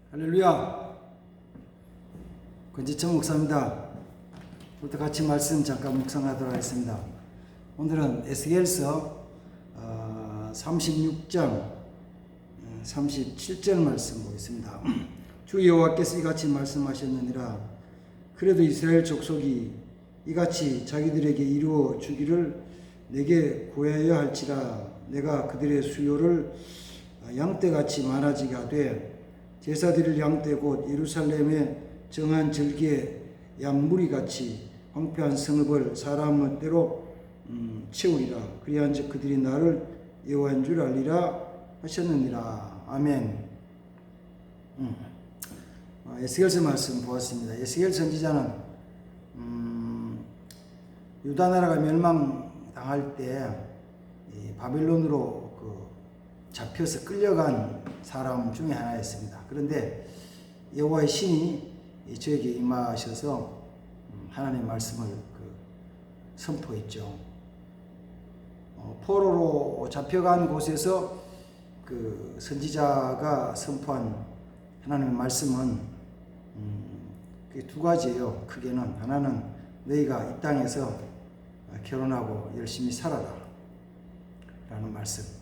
할렐루야. 권지천 목사입니다. 오늘도 같이 말씀 잠깐 묵상하도록 하겠습니다. 오늘은 에스겔서 36장 37절 말씀 보겠습니다. 주 여호와께서 이같이 말씀하셨느니라. 그래도 이스라엘 족속이 이같이 자기들에게 이루어 주기를 내게 구하여야 할지라. 내가 그들의 수요를 양떼같이 많아지게 하되 제사드릴 양떼 곧 예루살렘의 정한 절기의 양무리같이 황폐한 성읍을 사람의 때로 채우리라. 그리한즉 그들이 나를 여호와인 줄 알리라 하셨느니라. 아멘. 에스겔서 말씀 보았습니다. 에스겔 선지자는 유다 나라가 멸망당할 때 바빌론으로 잡혀서 끌려간 사람 중에 하나였습니다. 그런데 여호와의 신이 저에게 임하셔서 하나님의 말씀을 선포했죠. 포로로 잡혀간 곳에서 그 선지자가 선포한 하나님의 말씀은 두 가지예요. 크게는 하나는 너희가 이 땅에서 결혼하고 열심히 살아라 라는 말씀.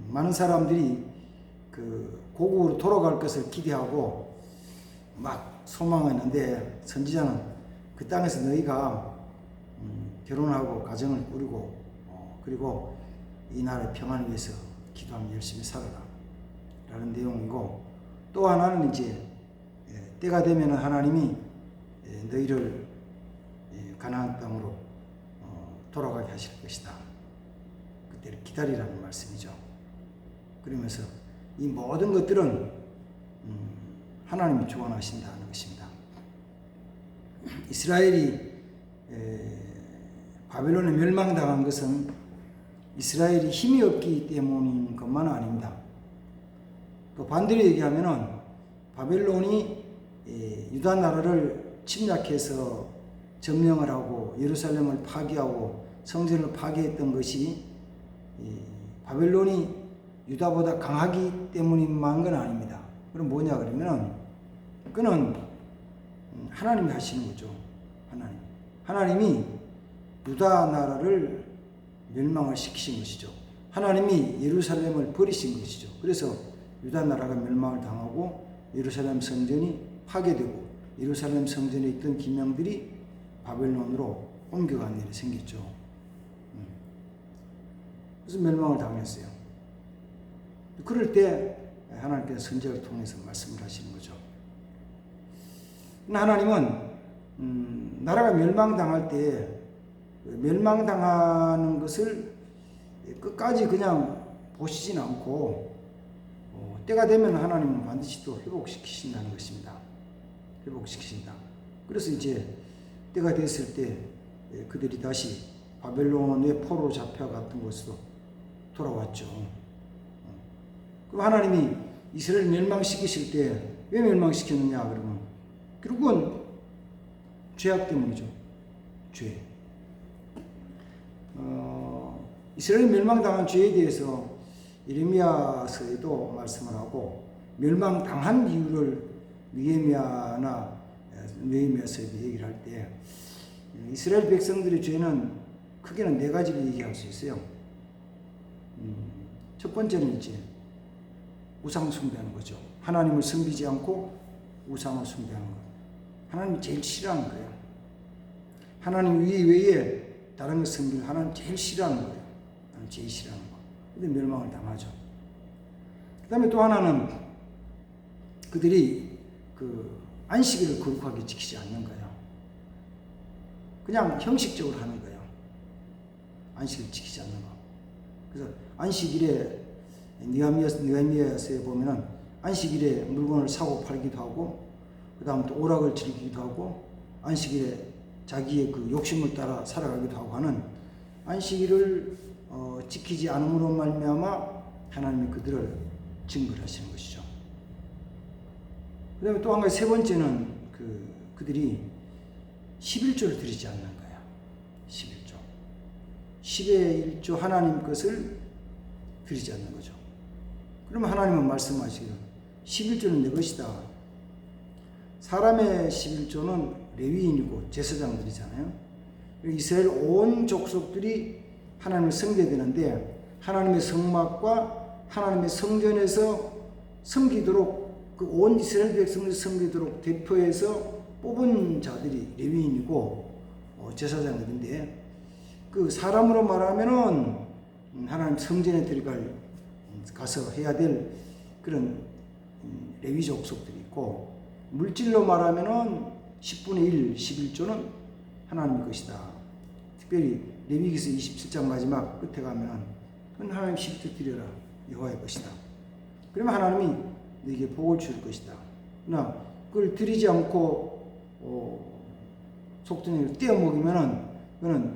많은 사람들이 고국으로 돌아갈 것을 기대하고 막 소망했는데 선지자는 그 땅에서 너희가 결혼하고 가정을 꾸리고 그리고 이 나라의 평안을 위해서 기도하며 열심히 살아라 라는 내용이고, 또 하나는 이제 때가 되면 하나님이 너희를 가나안 땅으로 돌아가게 하실 것이다. 그때를 기다리라는 말씀이죠. 그러면서 이 모든 것들은 하나님이 주관하신다는 것입니다. 이스라엘이 바벨론에 멸망당한 것은 이스라엘이 힘이 없기 때문인 것만은 아닙니다. 또 반대로 얘기하면은 바벨론이 유다 나라를 침략해서 점령을 하고 예루살렘을 파괴하고 성전을 파괴했던 것이 바벨론이 유다보다 강하기 때문인 건 아닙니다. 그럼 뭐냐 그러면 그는 하나님이 하시는 거죠. 하나님이 유다 나라를 멸망을 시키신 것이죠. 하나님이 예루살렘을 버리신 것이죠. 그래서 유다 나라가 멸망을 당하고 예루살렘 성전이 파괴되고 예루살렘 성전에 있던 기명들이 바벨론으로 옮겨간 일이 생겼죠. 그래서 멸망을 당했어요. 그럴 때 하나님께서 선지자를 통해서 말씀을 하시는 거죠. 하나님은 나라가 멸망당할 때 멸망당하는 것을 끝까지 그냥 보시진 않고 때가 되면 하나님은 반드시 또 회복시키신다는 것입니다. 회복시키신다. 그래서 이제 때가 됐을 때 그들이 다시 바벨론의 포로로 잡혀갔던 곳으로 돌아왔죠. 그럼 하나님이 이스라엘 멸망시키실 때 왜 멸망시켰느냐 그러면 결국은 죄악 때문이죠. 죄. 이스라엘 멸망당한 죄에 대해서 예레미야서에도 말씀을 하고 멸망당한 이유를 느헤미야서에도 얘기를 할 때 이스라엘 백성들의 죄는 크게는 네 가지를 얘기할 수 있어요. 첫 번째는 이제 우상 숭배하는 거죠. 하나님을 섬기지 않고 우상을 숭배하는 것. 하나님이 제일 싫어하는 거예요. 하나님 외에 다른 것 섬기는 하나님 제일 싫어하는 거예요. 하나님 제일 싫어하는 거. 근데 멸망을 당하죠. 그 다음에 또 하나는 그들이 안식일을 거룩하게 지키지 않는 거예요. 그냥 형식적으로 하는 거예요. 안식일을 지키지 않는 거. 그래서 안식일에 느헤미야서에 보면은 안식일에 물건을 사고 팔기도 하고, 그 다음 또 오락을 즐기기도 하고, 안식일에 자기의 욕심을 따라 살아가기도 하고 하는 안식일을 지키지 않음으로 말미암아 하나님이 그들을 징벌하시는 것이죠. 그 다음에 또 한 가지 세 번째는 그들이 11조를 드리지 않는 거예요. 11조. 10의 1조 하나님 것을 드리지 않는 거죠. 그러면 하나님은 말씀하시기를 11조는 내 것이다. 사람의 11조는 레위인이고 제사장들이잖아요. 이스라엘 온 족속들이 하나님을 섬겨야 되는데 하나님의 성막과 하나님의 성전에서 섬기도록 그 온 이스라엘 백성을 섬기도록 대표해서 뽑은 자들이 레위인이고 제사장들인데 그 사람으로 말하면은 하나님 성전에 가서 해야 될 그런 레위 족속들이 있고 물질로 말하면은 10분의 1, 11조는 하나님의 것이다. 특별히 레위기서 27장 마지막 끝에 가면은 그건 하나님 11조 드려라. 여호와의 것이다. 그러면 하나님이 너에게 복을 줄 것이다. 그러나 그걸 드리지 않고 속전에 떼어 먹으면은 그거는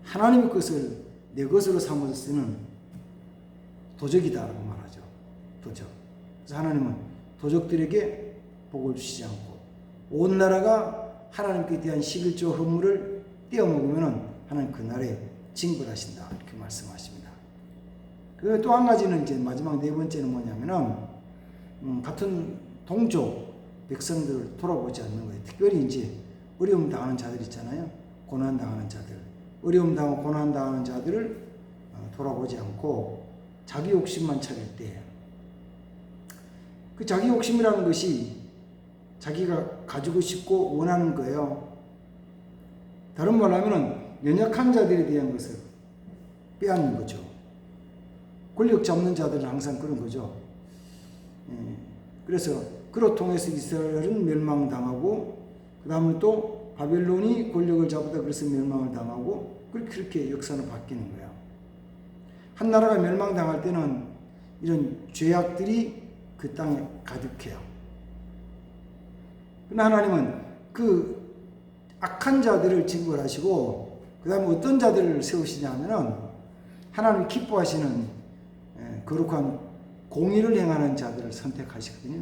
하나님의 것을 내 것으로 삼아서 쓰는 도적이다라고 말하죠. 도적. 그래서 하나님은 도적들에게 복을 주시지 않고 온 나라가 하나님께 대한 11조 헌물을 떼어 먹으면은 하나님 그날에 징벌하신다 이렇게 말씀하십니다. 그 또 한 가지는 이제 마지막 네 번째는 뭐냐면은 같은 동족 백성들을 돌아보지 않는 거예요. 특별히 이제 어려움 당하는 자들 있잖아요. 고난 당하는 자들, 어려움 당하고 고난 당하는 자들을 돌아보지 않고 자기 욕심만 차릴 때, 그 자기 욕심이라는 것이 자기가 가지고 싶고 원하는 거예요. 다른 말로 하면은 연약한 자들에 대한 것을 빼앗는 거죠. 권력 잡는 자들은 항상 그런 거죠. 그래서 그로 통해서 이스라엘은 멸망당하고 그 다음에 또 바벨론이 권력을 잡다 그래서 멸망을 당하고 그렇게 역사는 바뀌는 거예요. 한 나라가 멸망당할 때는 이런 죄악들이 그 땅에 가득해요. 그러나 하나님은 그 악한 자들을 징벌하시고 그 다음에 어떤 자들을 세우시냐면은 하나님 기뻐하시는 거룩한 공의를 행하는 자들을 선택하시거든요.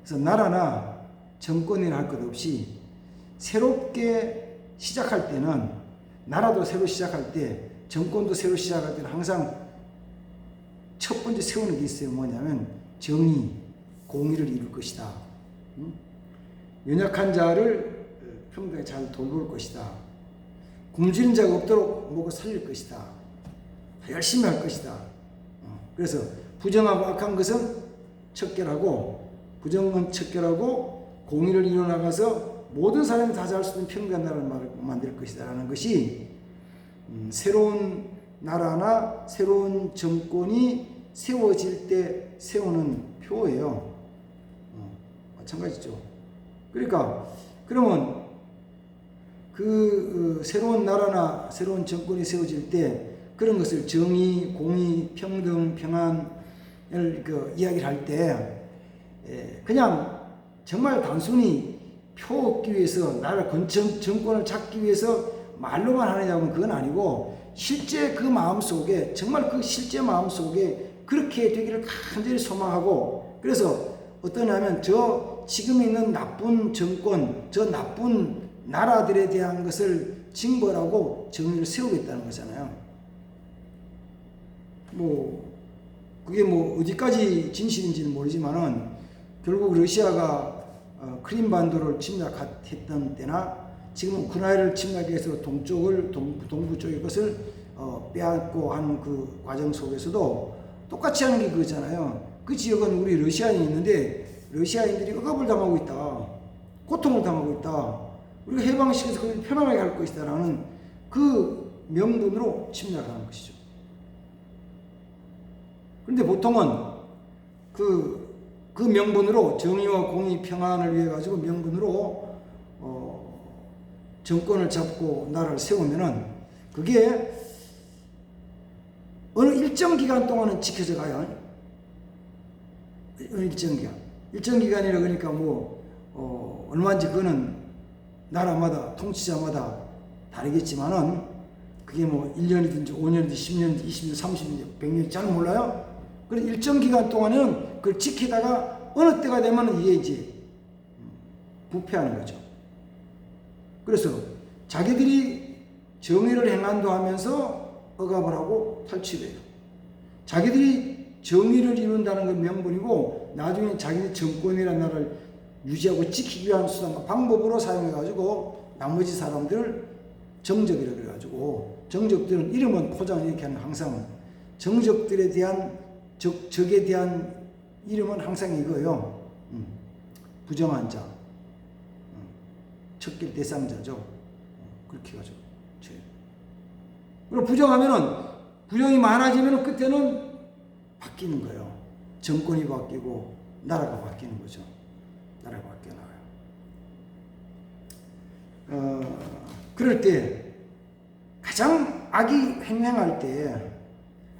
그래서 나라나 정권이나 할 것 없이 새롭게 시작할 때는 나라도 새로 시작할 때 정권도 새로 시작할 때는 항상 첫 번째 세우는 게 있어요. 뭐냐면 정의, 공의를 이룰 것이다. 연약한 자를 평등하게 잘 돌볼 것이다. 굶주린 자가 없도록 먹고 살릴 것이다. 열심히 할 것이다. 그래서 부정하고 악한 것은 척결하고 부정은 척결하고 공의를 이뤄나가서 모든 사람이 다 잘 수 있는 평등한 나라를 만들 것이다 라는 것이 새로운 나라나 새로운 정권이 세워질 때 세우는 표예요. 마찬가지죠. 그러니까 그러면 그 새로운 나라나 새로운 정권이 세워질 때 그런 것을 정의, 공의, 평등, 평안을 이야기를 할 때 그냥 정말 단순히 표 얻기 위해서 나라 정권을 잡기 위해서 말로만 하느냐면 그건 아니고 실제 그 마음 속에 정말 그 실제 마음 속에 그렇게 되기를 간절히 소망하고 그래서 어떠냐면 저 지금 있는 나쁜 정권, 저 나쁜 나라들에 대한 것을 징벌하고 정의를 세우겠다는 거잖아요. 그게 어디까지 진실인지는 모르지만은 결국 러시아가 크림반도를 침략했던 때나 지금 우크라이나를 침략해서 동부 쪽의 것을 빼앗고 하는 그 과정 속에서도 똑같이 하는 게 그거잖아요. 그 지역은 우리 러시아인이 있는데 러시아인들이 억압을 당하고 있다. 고통을 당하고 있다. 우리가 해방시켜서 그렇게 편안하게 할 것이다 라는 그 명분으로 침략하는 것이죠. 그런데 보통은 그 명분으로 정의와 공의 평안을 위해 가지고 명분으로 정권을 잡고 나라를 세우면은 그게 어느 일정 기간 동안은 지켜져 가요. 어느 일정 기간. 일정 기간이라 그러니까 얼마인지 그거는 나라마다 통치자마다 다르겠지만은 그게 1년이든지 5년이든지 10년이든지 20년, 30년, 100년 잘 몰라요. 그래서 일정 기간 동안은 그걸 지키다가 어느 때가 되면 이게 이제 부패하는 거죠. 그래서 자기들이 정의를 행한다 하면서 억압을 하고 탈취를 해요. 자기들이 정의를 이룬다는 건 명분이고 가지고 나중에 자기네 정권이라는 나라를 유지하고 지키기 위한 수단과 방법으로 사용해 가지고 나머지 사람들을 정적이라 그래 가지고, 정적들은 이름은 포장 이렇게 하는, 항상 정적들에 대한 적에 대한 이름은 항상 이거예요. 부정한 자, 척길 대상자죠. 그렇게 해가지고 그리고 부정이 많아지면은 그때는 바뀌는 거예요. 정권이 바뀌고 나라가 바뀌는 거죠. 나라가 바뀌어 나가요. 그럴 때 가장 악이 횡행할 때,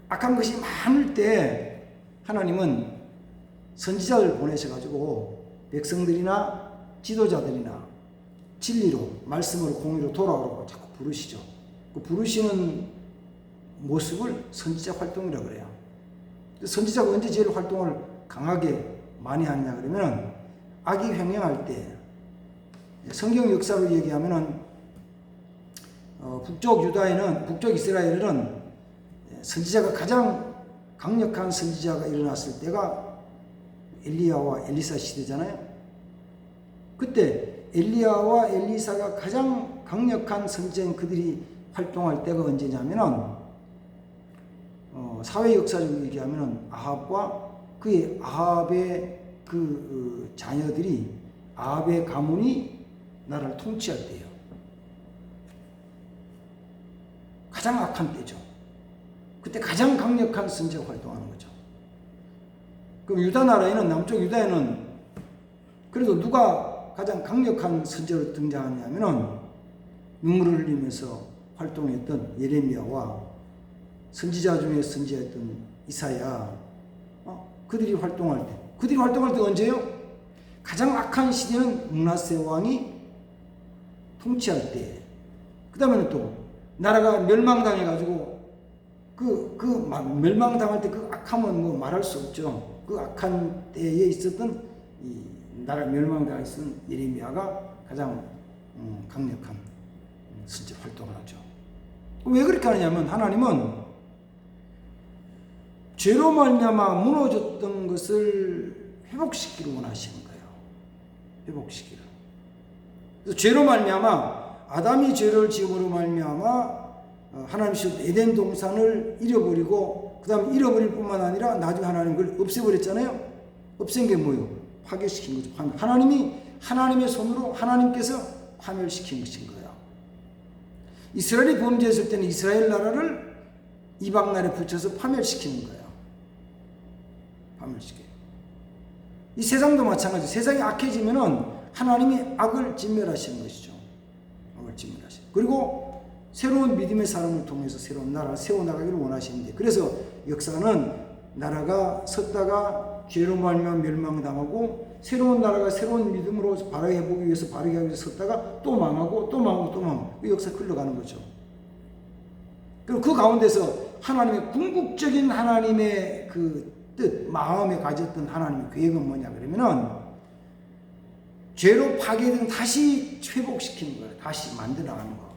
악한 것이 많을 때 하나님은 선지자를 보내셔가지고 백성들이나 지도자들이나 진리로, 말씀으로, 공의로 돌아오라고 자꾸 부르시죠. 그 부르시는 모습을 선지자 활동이라고 그래요. 선지자가 언제 제일 활동을 강하게 많이 하느냐 그러면 악이 횡행할 때, 성경 역사로 얘기하면은 북쪽 이스라엘은 선지자가 가장 강력한 선지자가 일어났을 때가 엘리야와 엘리사 시대잖아요. 그때 엘리야와 엘리사가 가장 강력한 선지자인 그들이 활동할 때가 언제냐면은 사회 역사적으로 얘기하면은 아합의 그 자녀들이, 아합의 가문이 나라를 통치할 때예요. 가장 악한 때죠. 그때 가장 강력한 선지자가 활동하는 거죠. 그럼 유다 나라에는, 남쪽 유다에는 그래도 누가 가장 강력한 선지자로 등장하냐면은 눈물을 흘리면서 활동했던 예레미야와 선지자 중에 선지자였던 이사야, 그들이 활동할 때 언제요? 가장 악한 시대는 므낫세 왕이 통치할 때. 그 다음에는 또 나라가 멸망당해가지고 멸망당할 때 그 악함은 뭐 말할 수 없죠. 그 악한 때에 있었던 이 나라 멸망당했던 예레미야가 가장 강력한 선지자 활동을 하죠. 왜 그렇게 하느냐면 하나님은 죄로 말미암아 무너졌던 것을 회복시키기를 원하시는 거예요. 회복시키기를. 그래서 죄로 말미암아, 아담이 죄를 지음으로 말미암아 하나님께서 에덴 동산을 잃어버리고, 그 다음에 잃어버릴 뿐만 아니라 나중에 하나님 그걸 없애버렸잖아요. 없앤 게 뭐예요? 파괴시킨 거죠. 하나님의 손으로 하나님께서 파멸시킨 것인 거예요. 이스라엘이 범죄했을 때는 이스라엘 나라를 이방 나라에 붙여서 파멸시키는 거예요. 파멸시켜요. 이 세상도 마찬가지. 세상이 악해지면은 하나님이 악을 진멸하시는 것이죠. 악을 진멸하시는. 그리고 새로운 믿음의 사람을 통해서 새로운 나라를 세워나가기를 원하시는데, 그래서 역사는 나라가 섰다가 죄로 말미암아 멸망당하고, 새로운 나라가 새로운 믿음으로 바르게 해보기 위해서 바르게 하기 위해서 섰다가 또 망하고 또 망하고 또 망하고, 그 역사가 흘러가는 거죠. 그리고 그 가운데서 하나님의 궁극적인 하나님의 그 뜻, 마음에 가졌던 하나님의 계획은 뭐냐 그러면은 죄로 파괴된 다시 회복시키는 거예요. 다시 만들어 나가는 거.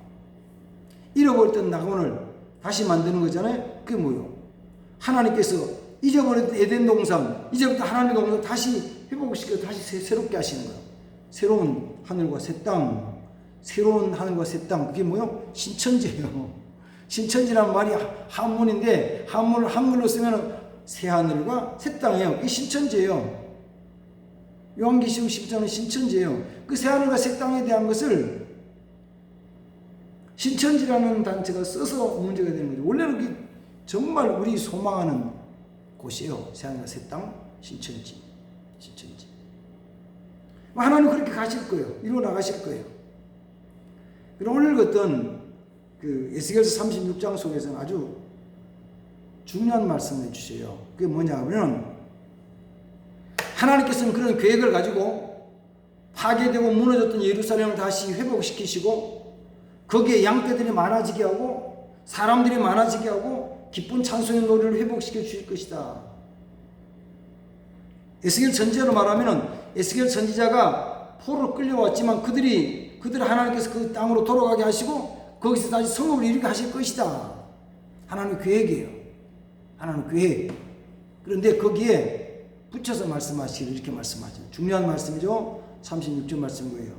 잃어버렸던 낙원을 다시 만드는 거잖아요. 그게 뭐예요? 하나님께서 잊어버렸던 에덴 동산, 이제부터 하나님의 동산 다시 회복시켜 다시 새롭게 하시는 거예요. 새로운 하늘과 새 땅, 새로운 하늘과 새 땅. 그게 뭐예요? 신천지예요. 신천지란 말이 한문인데, 한글로 쓰면 새 하늘과 새 땅이에요. 그게 신천지예요. 요한계시록 10장은 신천지예요. 그 새 하늘과 새 땅에 대한 것을 신천지라는 단체가 써서 문제가 되는 거죠. 원래는 그게 정말 우리 소망하는 곳이에요. 새 하늘과 새 땅, 신천지. 하나님 그렇게 가실 거예요. 이루어 나가실 거예요. 그럼 오늘 어떤 그 에스겔서 36장 속에서는 아주 중요한 말씀을 해주세요. 그게 뭐냐 하면, 하나님께서는 그런 계획을 가지고 파괴되고 무너졌던 예루살렘을 다시 회복시키시고, 거기에 양떼들이 많아지게 하고 사람들이 많아지게 하고 기쁜 찬송의 노래를 회복시켜 주실 것이다. 에스겔 선지자로 말하면은, 에스겔 선지자가 포로로 끌려왔지만 그들 하나님께서 그 땅으로 돌아가게 하시고 거기서 다시 성읍을 이루게 하실 것이다. 하나님의 계획이에요. 하나님의 계획. 그런데 거기에 붙여서 말씀하시기를 이렇게 말씀하죠. 중요한 말씀이죠. 36절 말씀이에요.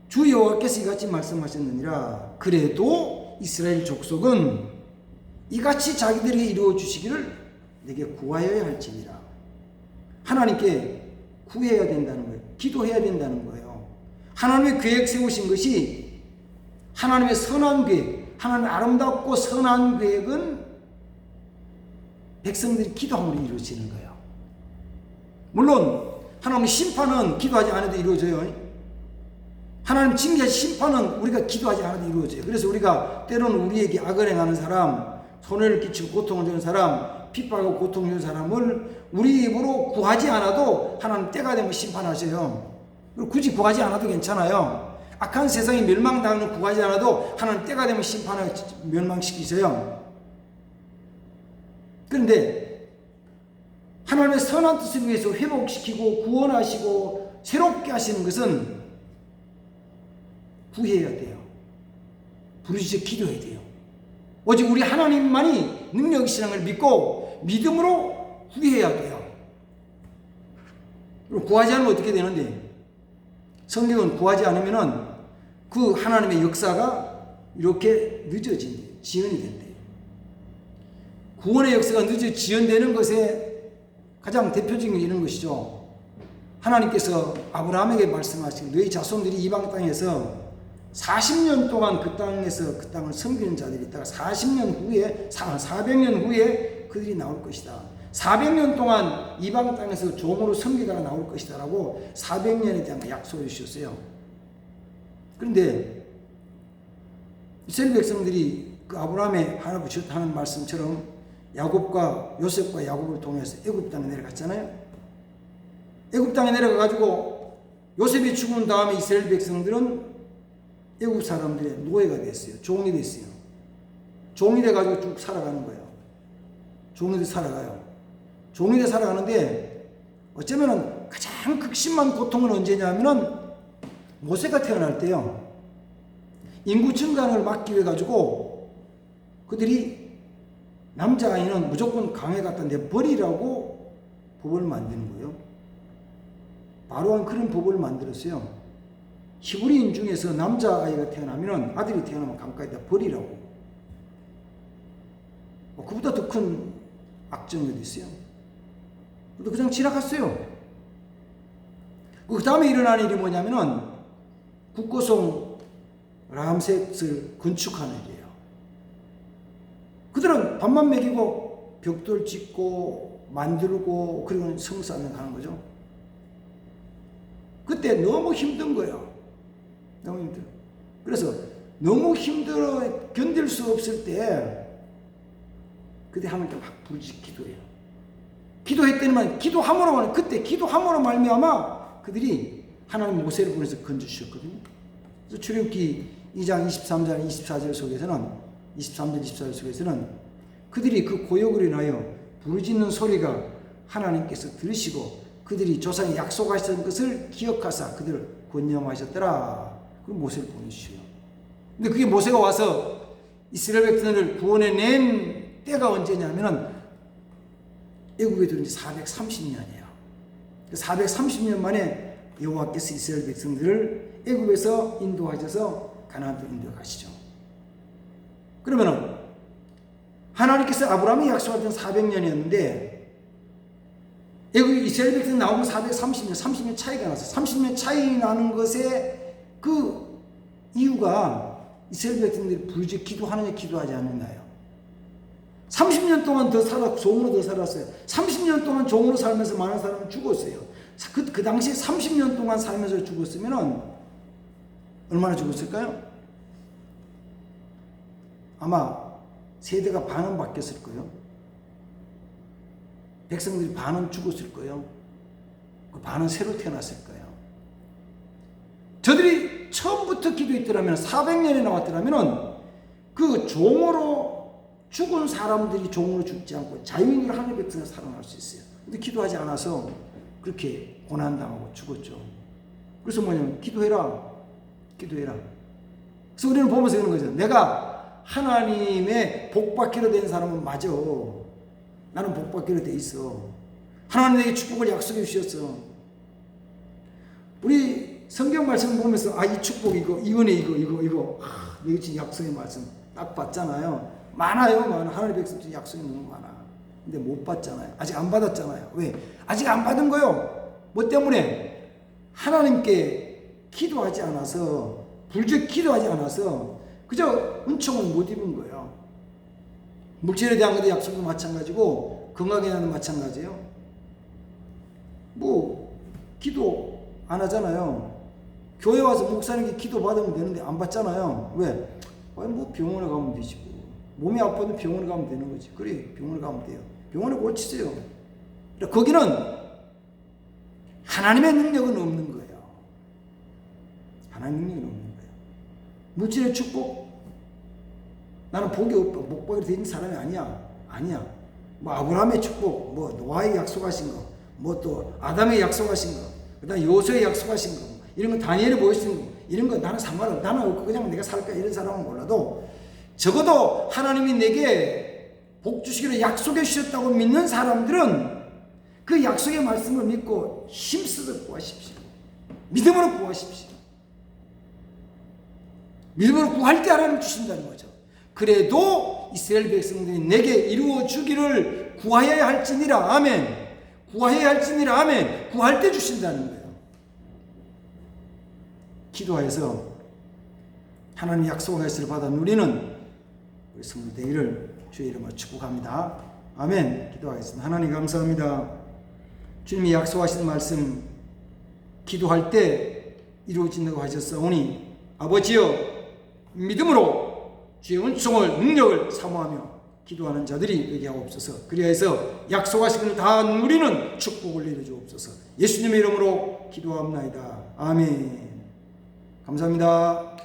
주 여호와께서 이같이 말씀하셨느니라. 그래도 이스라엘 족속은 이같이 자기들에게 이루어 주시기를 내게 구하여야 할지니라. 하나님께 구해야 된다는 거예요. 기도해야 된다는 거예요. 하나님의 계획 세우신 것이 하나님의 선한 계획, 하나님의 아름답고 선한 계획은 백성들이 기도함으로 이루어지는 거예요. 물론 하나님의 심판은 기도하지 않아도 이루어져요. 하나님 징계하신 심판은 우리가 기도하지 않아도 이루어져요. 그래서 우리가 때로는 우리에게 악을 행하는 사람, 손해를 끼치고 고통을 주는 사람, 핍박하고 고통을 주는 사람을 우리 입으로 구하지 않아도 하나님 때가 되면 심판하셔요. 그리고 굳이 구하지 않아도 괜찮아요. 악한 세상에 멸망당하는 구하지 않아도 하나님 때가 되면 심판을 멸망시키셔요. 그런데 하나님의 선한 뜻을 위해서 회복시키고 구원하시고 새롭게 하시는 것은 구해야 돼요. 부르짖어 기도해야 돼요. 오직 우리 하나님만이 능력이시라는 걸 믿고 믿음으로 구해야 돼요. 그리고 구하지 않으면 어떻게 되는데? 성경은 구하지 않으면은 그 하나님의 역사가 이렇게 늦어진대요. 지연이 된대요. 구원의 역사가 늦어 지연되는 것에 가장 대표적인 게 이런 것이죠. 하나님께서 아브라함에게 말씀하시고 너희 자손들이 이방 땅에서 40년 동안 그 땅에서 그 땅을 섬기는 자들이 있다가 40년 후에 400년 후에 그들이 나올 것이다. 400년 동안 이방 땅에서 종으로 섬기다가 나올 것이다 라고 400년에 대한 약속을 주셨어요. 그런데 이스라엘 백성들이 그 아브라함의 하는 말씀처럼 야곱과 요셉과 야곱을 통해서 애굽 땅에 내려갔잖아요. 애굽 땅에 내려가가지고 요셉이 죽은 다음에 이스라엘 백성들은 애굽 사람들의 노예가 됐어요. 종이 됐어요. 종이 돼가지고 쭉 살아가는 거예요. 종이 돼 살아가요. 종이 돼 살아가는데 어쩌면은 가장 극심한 고통은 언제냐면은 모세가 태어날 때요. 인구 증가를 막기 위해 가지고 그들이 남자아이는 무조건 강에 갖다 내버리라고 법을 만드는 거예요. 바로한 그런 법을 만들었어요. 히브리인 중에서 남자아이가 태어나면 아들이 태어나면 강가에다 버리라고. 그보다 더 큰 악정이 어디 있어요? 근데 그냥 지나갔어요. 그 다음에 일어난 일이 뭐냐면은 국고성 람셋을 건축하는 일이에요. 그들은 밥만 먹이고 벽돌 짓고 만들고 그리고 성산을 하는 거죠. 그때 너무 힘든 거예요. 너무 힘들어. 그래서 너무 힘들어 견딜 수 없을 때 그때 하나님께 막 부르짖어 기도해요. 기도했더니만 기도함으로 그때 기도함으로 말미암아 그들이 하나님 모세를 보내서 건져주셨거든요. 그래서 출애굽기 2장 23절 24절 속에서는 23절 24절 속에서는 그들이 그 고역으로 인하여 부르짖는 소리가 하나님께서 들으시고 그들이 조상에 약속하셨던 것을 기억하사 그들을 권념하셨더라. 그럼 모세를 보내주셔요. 근데 그게 모세가 와서 이스라엘 백성들을 구원해낸 때가 언제냐면은 애굽에 들은 지 430년이에요. 430년 만에 여호와께서 이스라엘 백성들을 애굽에서 인도하셔서 가나안으로 인도해 가시죠. 그러면은 하나님께서 아브라함이 약속하던 400년이었는데 애굽 이스라엘 백성 나오면 430년, 30년 차이가 나서 30년 차이 나는 것에 그 이유가 이스라엘 백성들이 부르짖어 기도하느냐 기도하지 않느냐예요. 30년 동안 더 살았고 종으로 더 살았어요. 30년 동안 종으로 살면서 많은 사람은 죽었어요. 그 당시에 30년 동안 살면서 죽었으면 얼마나 죽었을까요? 아마 세대가 반은 바뀌었을 거예요. 백성들이 반은 죽었을 거예요. 그 반은 새로 태어났을 거예요. 저들이 처음부터 기도했더라면 400년에 나왔더라면 그 종으로 죽은 사람들이 종으로 죽지 않고 자유인으로 하나님의 백성을 살아날 수 있어요. 근데 기도하지 않아서 그렇게 고난당하고 죽었죠. 그래서 뭐냐면 기도해라. 기도해라. 그래서 우리는 보면서 그런 거죠. 내가 하나님의 복받기로 된 사람은 맞아. 나는 복받기로 돼 있어. 하나님 내게 축복을 약속해 주셨어. 우리 성경 말씀 보면서 이 축복 이거, 이 은혜 이거 내가 지금 약속의 말씀 딱 봤잖아요. 많아요. 하나님의 백성들 약속이 너무 많아. 근데 못 받잖아요. 아직 안 받았잖아요. 왜? 아직 안 받은 거요. 뭐 때문에? 하나님께 기도하지 않아서, 불적 기도하지 않아서 그저 은총을 못 입은 거예요. 물질에 대한 것도 약속도 마찬가지고 건강에 대한 마찬가지예요. 뭐 기도 안 하잖아요. 교회 와서 목사님께 기도 받으면 되는데 안 받잖아요. 왜? 뭐 병원에 가면 되지 뭐. 몸이 아파도 병원에 가면 되는 거지. 그래, 병원에 가면 돼요. 병원에 고치세요. 거기는 하나님의 능력은 없는 거예요. 하나님의 능력은 없는 거예요. 물질의 축복? 나는 복이 없고 목복이 되는 사람이 아니야. 뭐 아브라함의 축복, 뭐 노아의 약속하신 거, 뭐 또 아담의 약속하신 거, 그다음 요소의 약속하신 거, 이런 거 다니엘이 보여주신 거, 이런 거 나는 상관없어. 나는 없고 그냥 내가 살 거야. 이런 사람은 몰라도 적어도 하나님이 내게 복 주시기를 약속해 주셨다고 믿는 사람들은 그 약속의 말씀을 믿고 힘써서 구하십시오. 믿음으로 구하십시오. 믿음으로 구할 때 하나님 주신다는 거죠. 그래도 이스라엘 백성들이 내게 이루어 주기를 구하여야 할지니라. 아멘. 구하여야 할지니라. 아멘. 구할 때 주신다는 거예요. 기도하여서 하나님 약속의 것을 받아 누리는 우리 성도 되기를 주의 이름으로 축복합니다. 아멘. 기도하겠습니다. 하나님 감사합니다. 주님이 약속하신 말씀 기도할 때 이루어진다고 하셨사오니 아버지여 믿음으로 주의 은총을 능력을 사모하며 기도하는 자들이 되게 하옵소서. 그리하여서 약속하신 것을 다 누리는 축복을 내려주옵소서. 예수님의 이름으로 기도합나이다. 아멘. 감사합니다.